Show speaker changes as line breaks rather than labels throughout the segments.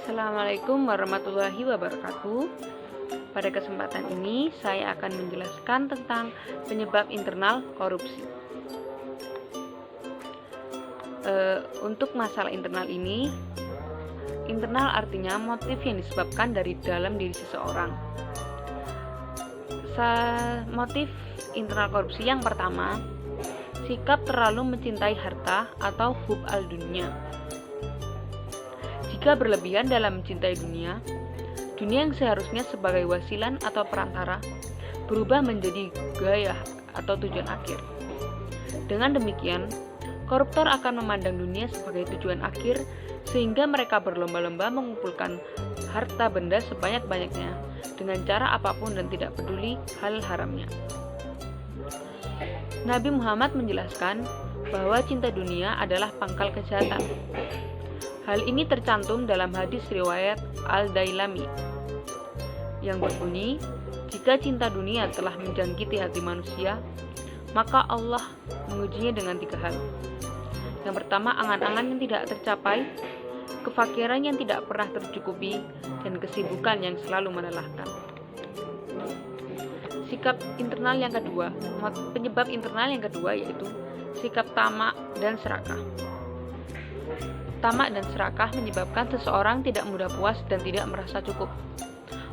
Assalamualaikum warahmatullahi wabarakatuh. Pada kesempatan ini saya akan menjelaskan tentang penyebab internal korupsi. Untuk masalah internal ini, internal artinya motif yang disebabkan dari dalam diri seseorang. Motif internal korupsi yang pertama, sikap terlalu mencintai harta atau hub al-dunya. Jika berlebihan dalam mencintai dunia yang seharusnya sebagai wasilan atau perantara berubah menjadi gaya atau tujuan akhir. Dengan demikian, koruptor akan memandang dunia sebagai tujuan akhir sehingga mereka berlomba-lomba mengumpulkan harta benda sebanyak-banyaknya dengan cara apapun dan tidak peduli hal haramnya. Nabi Muhammad menjelaskan bahwa cinta dunia adalah pangkal kejahatan. Hal ini tercantum dalam hadis riwayat Al-Dailami yang berbunyi, jika cinta dunia telah menjangkiti hati manusia, maka Allah mengujinya dengan 3 hal. Yang pertama, angan-angan yang tidak tercapai, kefakiran yang tidak pernah tercukupi, dan kesibukan yang selalu melelahkan. Penyebab internal yang kedua yaitu sikap tamak dan serakah. Tamak dan serakah menyebabkan seseorang tidak mudah puas dan tidak merasa cukup.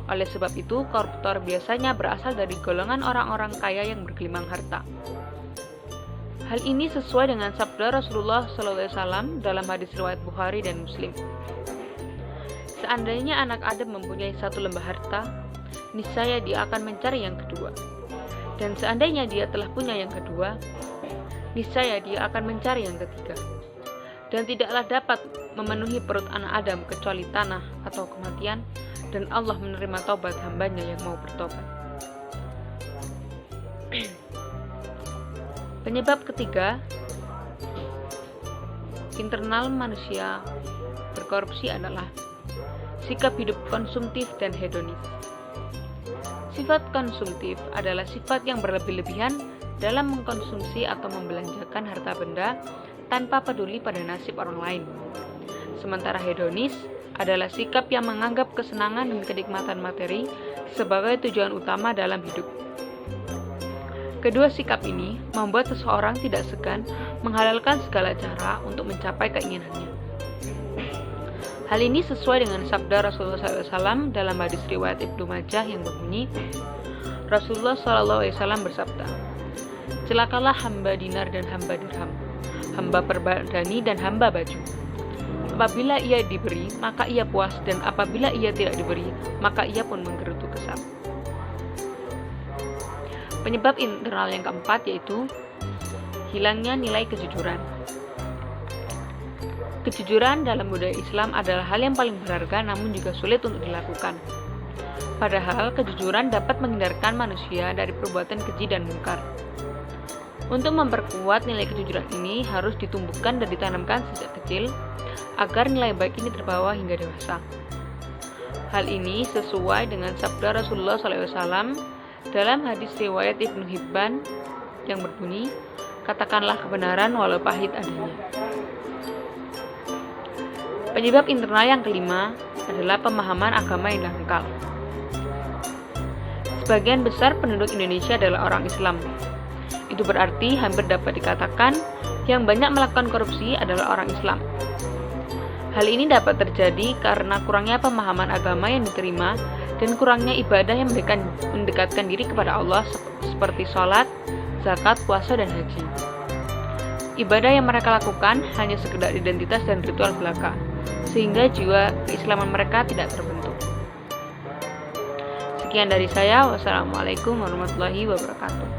Oleh sebab itu, koruptor biasanya berasal dari golongan orang-orang kaya yang bergelimang harta. Hal ini sesuai dengan sabda Rasulullah SAW dalam hadis riwayat Bukhari dan Muslim. Seandainya anak Adam mempunyai 1 lembah harta, niscaya dia akan mencari yang kedua. Dan seandainya dia telah punya yang kedua, niscaya dia akan mencari yang ketiga. Dan tidaklah dapat memenuhi perut anak Adam kecuali tanah atau kematian, dan Allah menerima taubat hambanya yang mau bertobat. Penyebab ketiga, internal manusia berkorupsi adalah sikap hidup konsumtif dan hedonis. Sifat konsumtif adalah sifat yang berlebih-lebihan dalam mengkonsumsi atau membelanjakan harta benda tanpa peduli pada nasib orang lain. Sementara hedonis adalah sikap yang menganggap kesenangan dan kenikmatan materi sebagai tujuan utama dalam hidup. Kedua sikap ini membuat seseorang tidak segan menghalalkan segala cara untuk mencapai keinginannya. Hal ini sesuai dengan sabda Rasulullah SAW dalam hadis riwayat Ibnu Majah yang berbunyi, Rasulullah SAW bersabda, celakalah hamba dinar dan hamba dirham, hamba perbadani dan hamba baju. Apabila ia diberi, maka ia puas, dan apabila ia tidak diberi, maka ia pun menggerutu kesal. Penyebab internal yang keempat yaitu hilangnya nilai kejujuran. Kejujuran dalam budaya Islam adalah hal yang paling berharga namun juga sulit untuk dilakukan. Padahal kejujuran dapat menghindarkan manusia dari perbuatan keji dan mungkar. Untuk memperkuat nilai kejujuran ini harus ditumbuhkan dan ditanamkan sejak kecil agar nilai baik ini terbawa hingga dewasa. Hal ini sesuai dengan sabda Rasulullah SAW dalam hadis riwayat Ibnu Hibban yang berbunyi, katakanlah kebenaran walau pahit adanya. Penyebab internal yang kelima adalah pemahaman agama yang dangkal. Sebagian besar penduduk Indonesia adalah orang Islam. Itu berarti hampir dapat dikatakan yang banyak melakukan korupsi adalah orang Islam. Hal ini dapat terjadi karena kurangnya pemahaman agama yang diterima dan kurangnya ibadah yang mendekatkan diri kepada Allah seperti sholat, zakat, puasa, dan haji. Ibadah yang mereka lakukan hanya sekedar identitas dan ritual belaka, sehingga jiwa keislaman mereka tidak terbentuk. Sekian dari saya. Wassalamualaikum warahmatullahi wabarakatuh.